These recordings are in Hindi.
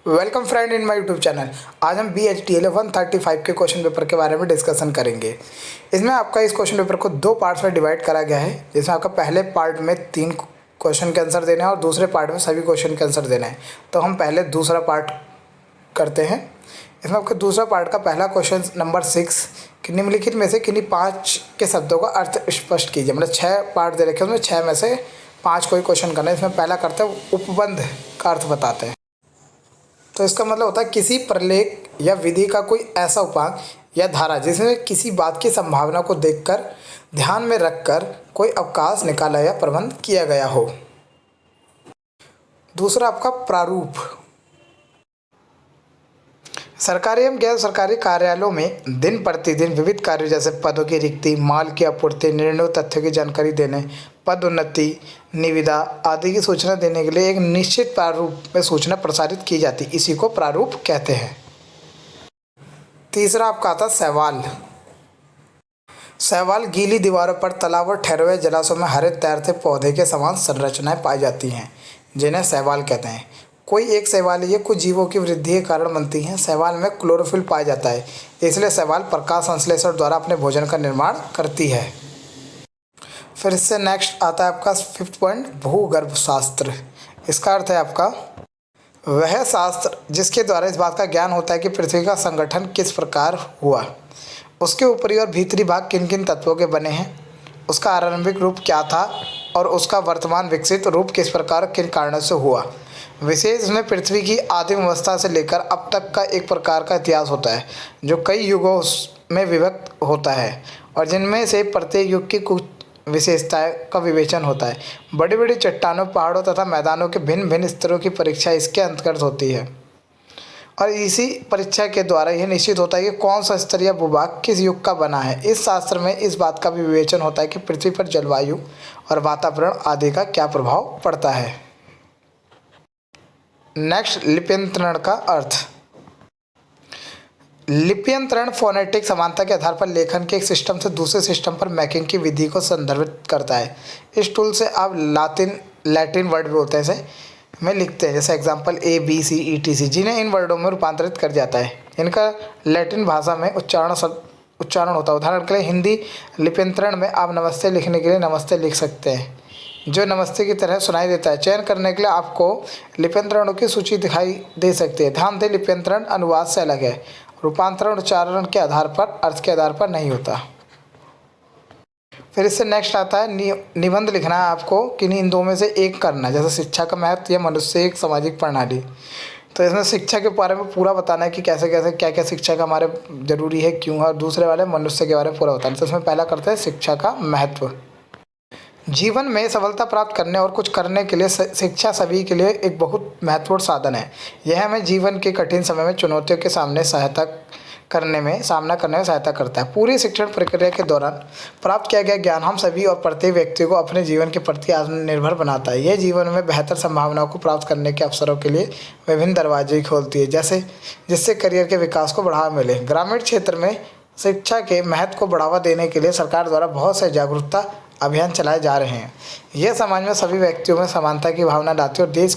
Welcome friend in my YouTube channel. आज हम BHDL 135 के क्वेश्चन पेपर के बारे में डिस्कशन करेंगे। इसमें आपका इस क्वेश्चन पेपर को दो पार्ट्स में डिवाइड करा गया है, जिसमें आपका पहले पार्ट में 3 क्वेश्चन के आंसर देना है और दूसरे पार्ट में सभी क्वेश्चन के आंसर देना है। तो हम पहले दूसरा पार्ट करते हैं। इसमें आपका दूसरा पार्ट का पहला क्वेश्चन नंबर 6 कि निम्नलिखित में से किन्हीं 5 के शब्दों का अर्थ स्पष्ट कीजिए। मतलब 6 पार्ट दे रखे हैं, उसमें 6 में से 5 कोई क्वेश्चन करना है। इसमें पहला करते हैं उपबंध का अर्थ बताते हैं। तो इसका मतलब होता है किसी प्रलेख या विधि का कोई ऐसा उपांग या धारा जिसमें किसी बात की संभावना को देखकर ध्यान में रखकर कोई अवकाश निकाला या प्रबंध किया गया हो। दूसरा आपका प्रारूप। सरकारी एवं गैर सरकारी कार्यालयों में दिन प्रतिदिन विविध कार्यों जैसे पदों की रिक्ति, माल की आपूर्ति, निर्णयों तथ्यों की जानकारी देने, पदोन्नति, निविदा आदि की सूचना देने के लिए एक निश्चित प्रारूप में सूचना प्रसारित की जाती, इसी को प्रारूप कहते हैं। तीसरा आपका आता शैवाल। शैवाल गीली दीवारों पर, तालाब और ठहरे हुए जलाशयों में हरे तैरते पौधे के समान संरचनाएं पाई जाती हैं, जिन्हें शैवाल कहते हैं। कोई एक शैवाल ये कुछ जीवों की वृद्धि के कारण बनती हैं। शैवाल में क्लोरोफिल पाया जाता है, इसलिए शैवाल प्रकाश संश्लेषण द्वारा अपने भोजन का निर्माण करती है। फिर इससे नेक्स्ट आता है आपका 5th पॉइंट भूगर्भ शास्त्र। इसका अर्थ है आपका वह शास्त्र जिसके द्वारा इस बात का ज्ञान होता है कि पृथ्वी का संगठन किस प्रकार हुआ, उसके ऊपरी और भीतरी भाग किन किन तत्वों के बने हैं, उसका आरंभिक रूप क्या था और उसका वर्तमान विकसित रूप किस प्रकार किन कारणों से हुआ। विशेष में पृथ्वी की आदिम अवस्था से लेकर अब तक का एक प्रकार का इतिहास होता है जो कई युगों में विभक्त होता है और जिनमें से प्रत्येक युग की कुछ विशेषताएं का विवेचन होता है। बड़ी बड़ी चट्टानों, पहाड़ों तथा मैदानों के भिन्न भिन्न स्तरों की परीक्षा इसके अंतर्गत होती है और इसी परीक्षा के द्वारा यह निश्चित होता है कि कौन सा स्तर या भूभाग किस युग का बना है। इस शास्त्र में इस बात का भी विवेचन होता है कि पृथ्वी पर जलवायु और वातावरण आदि का क्या प्रभाव पड़ता है। नेक्स्ट लिप्यंतरण का अर्थ। लिप्यंतरण फोनेटिक समानता के आधार पर लेखन के एक सिस्टम से दूसरे सिस्टम पर मैकिंग की विधि को संदर्भित करता है। इस टूल से आप लैटिन वर्ड भी होते हैं इसे में लिखते हैं, जैसे एग्जांपल ABC ETC, जिन्हें इन वर्डों में रूपांतरित कर जाता है। इनका लैटिन भाषा में उच्चारण होता है। उदाहरण के लिए हिंदी लिप्यंतरण में आप नमस्ते लिखने के लिए नमस्ते लिख सकते हैं, जो नमस्ते की तरह सुनाई देता है। चयन करने के लिए आपको लिप्यंतरणों की सूची दिखाई दे सकती है। ध्यान दें, लिप्यंतरण अनुवाद से अलग है। रूपांतरण उच्चारण के आधार पर, अर्थ के आधार पर नहीं होता। फिर इससे नेक्स्ट आता है निबंध लिखना है आपको, किन्हीं इन दो में से एक करना है, जैसे शिक्षा का महत्व या मनुष्य एक सामाजिक प्रणाली। तो इसमें शिक्षा के बारे में पूरा बताना है कि कैसे कैसे क्या क्या शिक्षा का हमारे जरूरी है, क्यों है, और दूसरे वाले मनुष्य के बारे में पूरा बताना है। तो इसमें पहला करते हैं शिक्षा का महत्व। जीवन में सफलता प्राप्त करने और कुछ करने के लिए शिक्षा सभी के लिए एक बहुत महत्वपूर्ण साधन है। यह हमें जीवन के कठिन समय में चुनौतियों के सामना करने में सहायता करता है। पूरी शिक्षण प्रक्रिया के दौरान प्राप्त किया गया ज्ञान हम सभी और प्रत्येक व्यक्ति को अपने जीवन के प्रति आत्मनिर्भर बनाता है। यह जीवन में बेहतर संभावनाओं को प्राप्त करने के अवसरों के लिए विभिन्न दरवाजे खोलती है, जिससे करियर के विकास को बढ़ावा मिले। ग्रामीण क्षेत्र में शिक्षा के महत्व को बढ़ावा देने के लिए सरकार द्वारा बहुत से जागरूकता अभियान चलाए जा रहे हैं। यह समाज में सभी व्यक्तियों में समानता की भावना लाती है और देश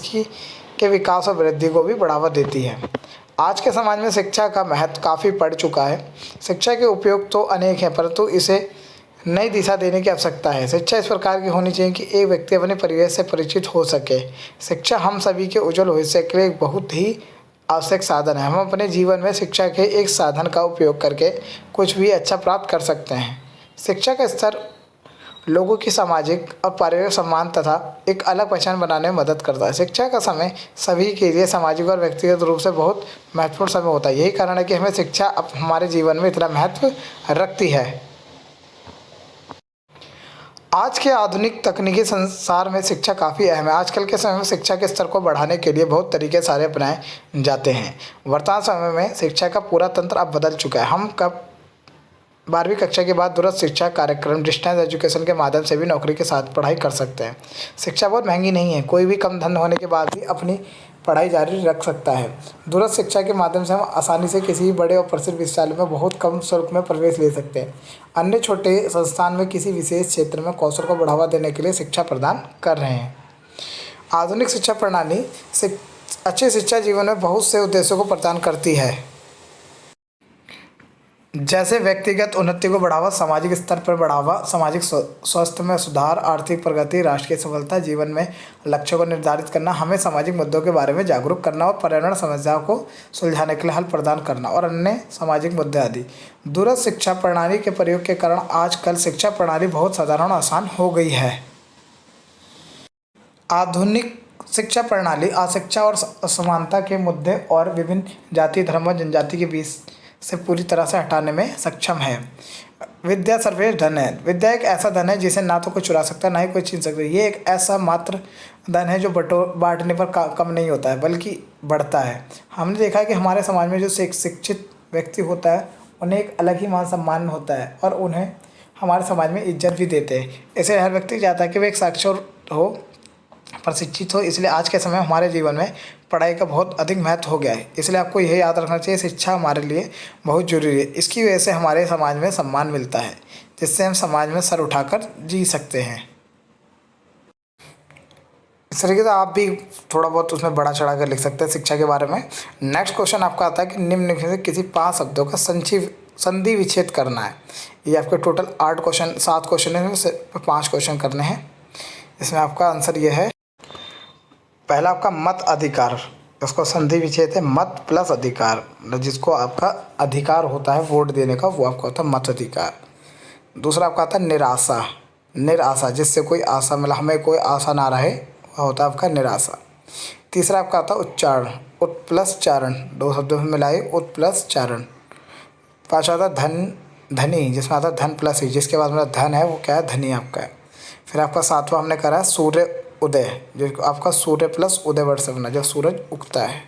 के विकास और वृद्धि को भी बढ़ावा देती है। आज के समाज में शिक्षा का महत्व काफ़ी बढ़ चुका है। शिक्षा के उपयोग तो अनेक हैं, परंतु इसे नई दिशा देने की आवश्यकता है। शिक्षा इस प्रकार की होनी चाहिए कि एक व्यक्ति अपने परिवेश से परिचित हो सके। शिक्षा हम सभी के उज्जवल भविष्य के लिए एक बहुत ही आवश्यक साधन है। हम अपने जीवन में शिक्षा के एक साधन का उपयोग करके कुछ भी अच्छा प्राप्त कर सकते हैं। शिक्षा का स्तर लोगों की सामाजिक और पारिवारिक सम्मान तथा एक अलग पहचान बनाने में मदद करता है। शिक्षा का समय सभी के लिए सामाजिक और व्यक्तिगत रूप से बहुत महत्वपूर्ण समय होता है। यही कारण है कि हमें शिक्षा अब हमारे जीवन में इतना महत्व रखती है। आज के आधुनिक तकनीकी संसार में शिक्षा काफ़ी अहम है। आजकल के समय में शिक्षा के स्तर को बढ़ाने के लिए बहुत तरीके सारे अपनाए जाते हैं। वर्तमान समय में शिक्षा का पूरा तंत्र अब बदल चुका है। हम 12वीं कक्षा के बाद दूरस्थ शिक्षा कार्यक्रम डिस्टेंस एजुकेशन के माध्यम से भी नौकरी के साथ पढ़ाई कर सकते हैं। शिक्षा बहुत महंगी नहीं है, कोई भी कम धन होने के बाद भी अपनी पढ़ाई जारी रख सकता है। दूरस्थ शिक्षा के माध्यम से हम आसानी से किसी भी बड़े और प्रसिद्ध विश्वविद्यालय में बहुत कम शुल्क में प्रवेश ले सकते हैं। अन्य छोटे संस्थान में किसी विशेष क्षेत्र में कौशल को बढ़ावा देने के लिए शिक्षा प्रदान कर रहे हैं। आधुनिक शिक्षा प्रणाली अच्छी शिक्षा जीवन में बहुत से उद्देश्यों को प्रदान करती है, जैसे व्यक्तिगत उन्नति को बढ़ावा, सामाजिक स्तर पर बढ़ावा, सामाजिक स्वास्थ्य में सुधार, आर्थिक प्रगति, राष्ट्र की सफलता, जीवन में लक्ष्यों को निर्धारित करना, हमें सामाजिक मुद्दों के बारे में जागरूक करना और पर्यावरण समस्याओं को सुलझाने के लिए हल प्रदान करना और अन्य सामाजिक मुद्दे आदि। दूरस्थ शिक्षा प्रणाली के प्रयोग के कारण आजकल शिक्षा प्रणाली बहुत साधारण और आसान हो गई है। आधुनिक शिक्षा प्रणाली अशिक्षा और असमानता के मुद्दे और विभिन्न जाति, धर्म और जनजाति के बीच से पूरी तरह से हटाने में सक्षम है। विद्या सर्वश्रेष्ठ धन है। विद्या एक ऐसा धन है जिसे ना तो कोई चुरा सकता ना ही कोई छीन सकता। ये एक ऐसा मात्र धन है जो बांटने पर कम नहीं होता है बल्कि बढ़ता है। हमने देखा है कि हमारे समाज में जो शिक्षित व्यक्ति होता है उन्हें एक अलग ही मान सम्मान होता है और उन्हें हमारे समाज में इज्जत भी देते हैं। इसलिए हर व्यक्ति चाहता है कि वह एक साक्षर हो, प्रशिक्षित हो। इसलिए आज के समय हमारे जीवन में पढ़ाई का बहुत अधिक महत्व हो गया है। इसलिए आपको यह याद रखना चाहिए, शिक्षा हमारे लिए बहुत ज़रूरी है। इसकी वजह से हमारे समाज में सम्मान मिलता है, जिससे हम समाज में सर उठाकर जी सकते हैं। इस तरीके से आप भी थोड़ा बहुत उसमें बढ़ा चढ़ा कर लिख सकते हैं शिक्षा के बारे में। नेक्स्ट क्वेश्चन आपका आता है कि निम्नलिखित में से किसी 5 शब्दों का संधि विच्छेद करना है। ये आपके टोटल 7 क्वेश्चन है, उससे 5 क्वेश्चन करने हैं। इसमें आपका आंसर ये है। पहला आपका मत अधिकार, उसको संधि विच्छेद है मत प्लस अधिकार, जिसको आपका अधिकार होता है वोट देने का, वो आपका होता है मत अधिकार। दूसरा आपका आता है निराशा, जिससे कोई आशा मतलब हमें कोई आशा ना रहे, वह होता है आपका निराशा। तीसरा आपका आता है उच्चारण, उत प्लस चारण, 2 शब्दों में मिलाए उत प्लस चारण। पाँचवा आता है धनी, जिसमें आता है धन प्लस ही, जिसके बाद मेरा धन है वो क्या है, धनी आपका है। फिर आपका 7वां हमने करा है सूर्य उदय, जो आपका सूर्य प्लस उदय वर्ड से बना, जब सूरज उगता है।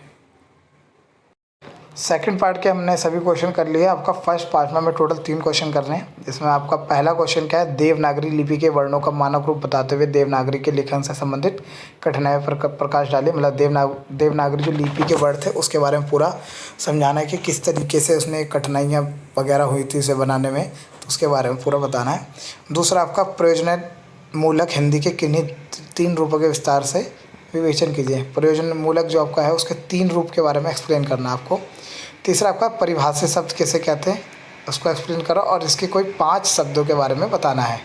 सेकंड पार्ट के हमने सभी क्वेश्चन कर लिए। आपका फर्स्ट पार्ट में हमें टोटल 3 क्वेश्चन करने हैं। इसमें आपका पहला क्वेश्चन क्या है, देवनागरी लिपि के वर्णों का मानक रूप बताते हुए देवनागरी के लेखन से संबंधित कठिनाइयों पर प्रकाश डालिए। मतलब देवनागरी जो लिपि के वर्ड थे उसके बारे में पूरा समझाना है कि किस तरीके से उसमें कठिनाइयाँ वगैरह हुई थी उसे बनाने में, तो उसके बारे में पूरा बताना है। दूसरा आपका प्रयोजन मूलक हिंदी के किन्हीं 3 रूपों के विस्तार से विवेचन कीजिए। प्रयोजन मूलक जो आपका है उसके 3 रूप के बारे में एक्सप्लेन करना है आपको। तीसरा आपका परिभाषित शब्द किसे कहते हैं उसको एक्सप्लेन करो और इसके कोई 5 शब्दों के बारे में बताना है।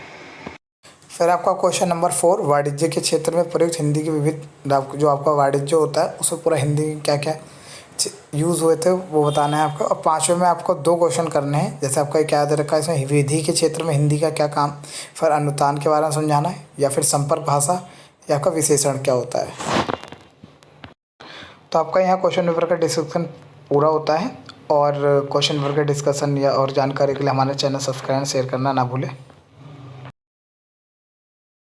फिर आपका क्वेश्चन नंबर 4, वाणिज्य के क्षेत्र में प्रयुक्त हिंदी के विविध जो आपका वाणिज्य होता है उसमें पूरा हिंदी में क्या क्या यूज़ हुए थे वो बताना है आपको। और 5वें में आपको 2 क्वेश्चन करने हैं। जैसे आपका क्या याद रखा है इसमें, विधि के क्षेत्र में हिंदी का क्या काम, फिर अनुतान के बारे में समझाना है, या फिर संपर्क भाषा, या आपका विशेषण क्या होता है। तो आपका यहाँ क्वेश्चन पेपर का डिस्क्रिप्शन पूरा होता है। और क्वेश्चन पेपर का डिस्कशन या और जानकारी के लिए हमारे चैनल सब्सक्राइब शेयर करना ना भूलें।